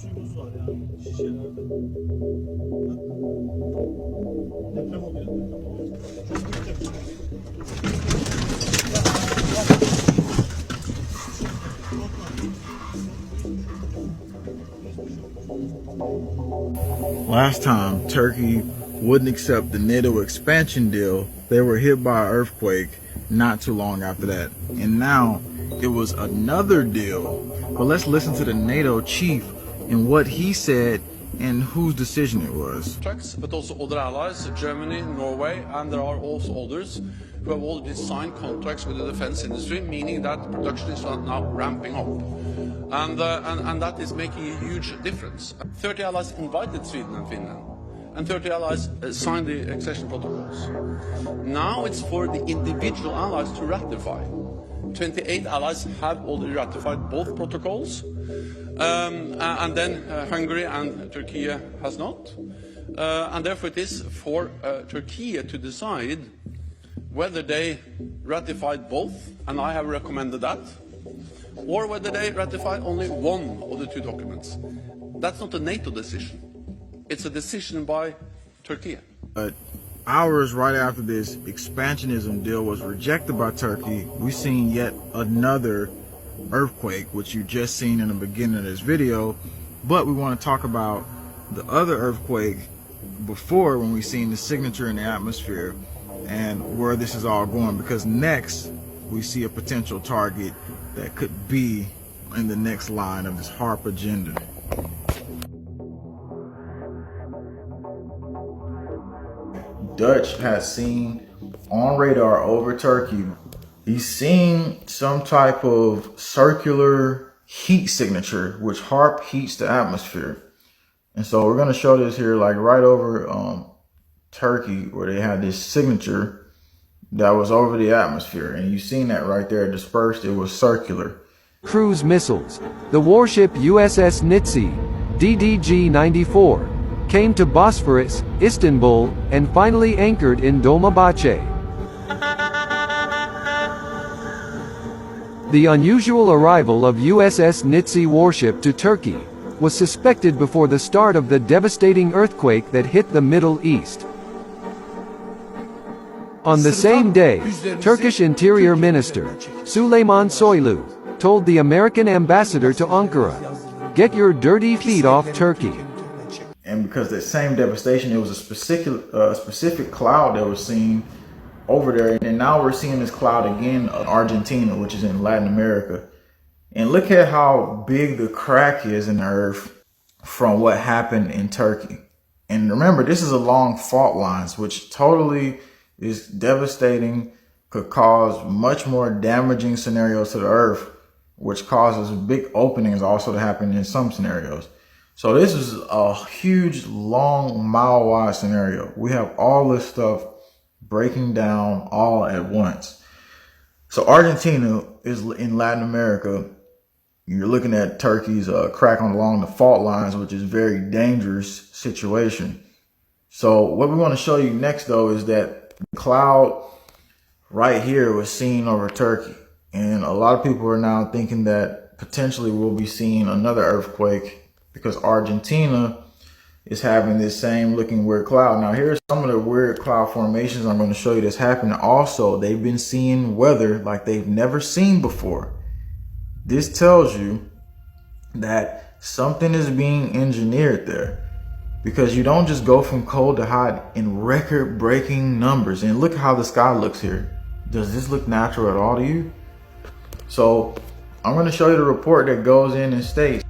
suyumuz var yani şişelerde. Deprem oluyor. Deprem oluyor. Çok büyük deprem. Last time, Turkey wouldn't accept the NATO expansion deal. They were hit by an earthquake not too long after that. And now it was another deal. But let's listen to the NATO chief and what he said and whose decision it was. But also other allies, Germany, Norway, and there are also others who have already signed contracts with the defense industry, meaning that production is now ramping up. And that is making a huge difference. 30 allies invited Sweden and Finland, and 30 allies signed the accession protocols. Now it's for the individual allies to ratify. 28 allies have already ratified both protocols, and then Hungary and Turkey has not. And therefore it is for Turkey to decide whether they ratified both, and I have recommended that, or whether they ratify only one of the two documents. That's not a NATO decision. It's a decision by Turkey. Hours right after this expansionism deal was rejected by Turkey, we've seen yet another earthquake, which you just seen in the beginning of this video. But we want to talk about the other earthquake before, when we seen the signature in the atmosphere, and where this is all going, because next we see a potential target that could be in the next line of this HARP agenda. Dutch has seen on radar over Turkey, he's seen some type of circular heat signature, which HARP heats the atmosphere. And so we're going to show this here, like right over Turkey, where they had this signature that was over the atmosphere. And you've seen that right there dispersed. It was circular. Cruise missiles. The warship USS Nitsi, DDG-94, came to Bosphorus, Istanbul, and finally anchored in Dolmabahce. The unusual arrival of USS Nitsi warship to Turkey was suspected before the start of the devastating earthquake that hit the Middle East. On the same day, Turkish Interior Minister Süleyman Soylu told the American ambassador to Ankara, "Get your dirty feet off Turkey." And because that same devastation, it was a specific cloud that was seen over there. And now we're seeing this cloud again in Argentina, which is in Latin America. And look at how big the crack is in the earth from what happened in Turkey. And remember, this is along fault lines, which totally is devastating, could cause much more damaging scenarios to the earth, which causes big openings also to happen in some scenarios. So this is a huge, long, mile-wide scenario. We have all this stuff breaking down all at once. So Argentina is in Latin America. You're looking at Turkey's crack along the fault lines, which is a very dangerous situation. So what we want to show you next, though, is that the cloud right here was seen over Turkey. And a lot of people are now thinking that potentially we'll be seeing another earthquake, because Argentina is having this same looking weird cloud. Now here's some of the weird cloud formations I'm going to show you that's happening. Also, they've been seeing weather like they've never seen before. This tells you that something is being engineered there, because you don't just go from cold to hot in record-breaking numbers. And look how the sky looks here. Does this look natural at all to you? So I'm going to show you the report that goes in and states,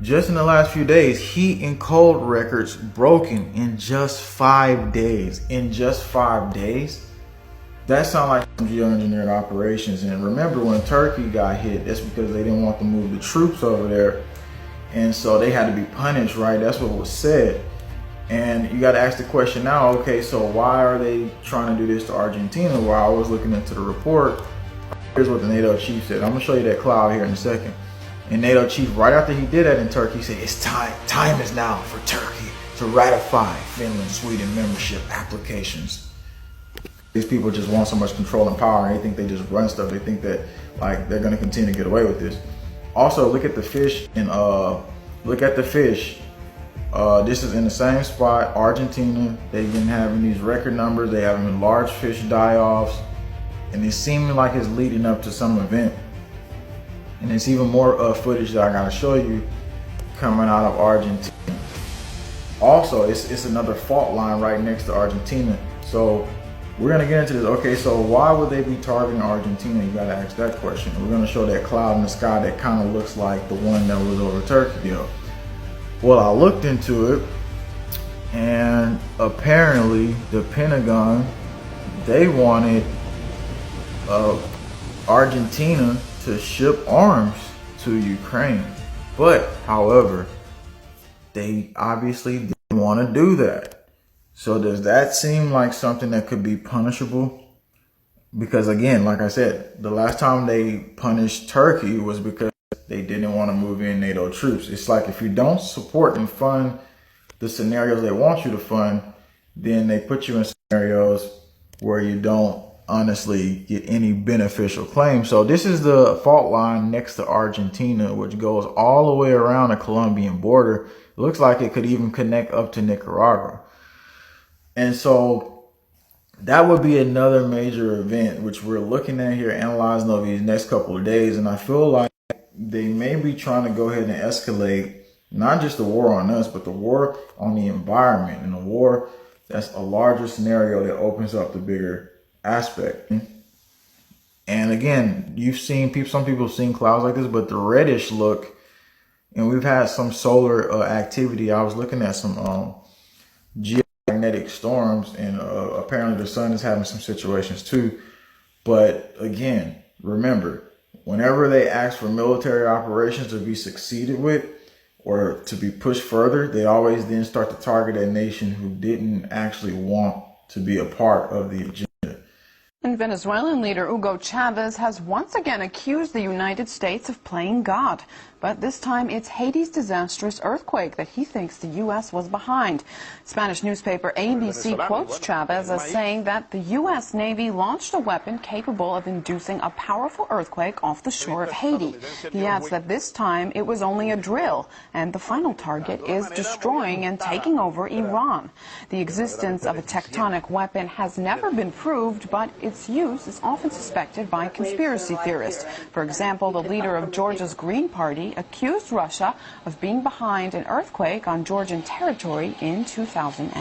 just in the last few days, heat and cold records broken in just 5 days. In just 5 days? That sounds like some geoengineered operations. And remember, when Turkey got hit, that's because they didn't want to move the troops over there. And so they had to be punished, right? That's what was said. And you got to ask the question now, okay, so why are they trying to do this to Argentina? While I was looking into the report, here's what the NATO chief said. I'm going to show you that cloud here in a second. And NATO chief, right after he did that in Turkey, said it's time. Time is now for Turkey to ratify Finland, Sweden membership applications. These people just want so much control and power, and they think they just run stuff. They think that like they're going to continue to get away with this. Also, look at the fish in Look at the fish. This is in the same spot, Argentina. They've been having these record numbers. They having large fish die-offs, and it's seeming like it's leading up to some event. And it's even more footage that I gotta show you coming out of Argentina. Also, it's another fault line right next to Argentina. So we're gonna get into this. Okay, so why would they be targeting Argentina? You gotta ask that question. We're gonna show that cloud in the sky that kind of looks like the one that was over Turkey. Well, I looked into it, and apparently the Pentagon, they wanted Argentina to ship arms to Ukraine. But, however, they obviously didn't want to do that. So does that seem like something that could be punishable? Because again, like I said, the last time they punished Turkey was because they didn't want to move in NATO troops. It's like if you don't support and fund the scenarios they want you to fund, then they put you in scenarios where you don't honestly get any beneficial claim. So this is the fault line next to Argentina, which goes all the way around the Colombian border. It looks like it could even connect up to Nicaragua. And so that would be another major event, which we're looking at here, analyzing over these next couple of days. And I feel like they may be trying to go ahead and escalate not just the war on us, but the war on the environment, and a war that's a larger scenario that opens up the bigger aspect. And again, you've seen some people have seen clouds like this, but the reddish look, and we've had some solar activity. I was looking at some geomagnetic storms, and apparently the sun is having some situations too. But again, remember, whenever they ask for military operations to be succeeded with or to be pushed further, they always then start to target a nation who didn't actually want to be a part of the agenda. And Venezuelan leader Hugo Chavez has once again accused the United States of playing God. But this time it's Haiti's disastrous earthquake that he thinks the U.S. was behind. Spanish newspaper ABC quotes Chavez as saying that the U.S. Navy launched a weapon capable of inducing a powerful earthquake off the shore of Haiti. He adds that this time it was only a drill, and the final target is destroying and taking over Iran. The existence of a tectonic weapon has never been proved, but its use is often suspected by conspiracy theorists. For example, the leader of Georgia's Green Party accused Russia of being behind an earthquake on Georgian territory in 2000.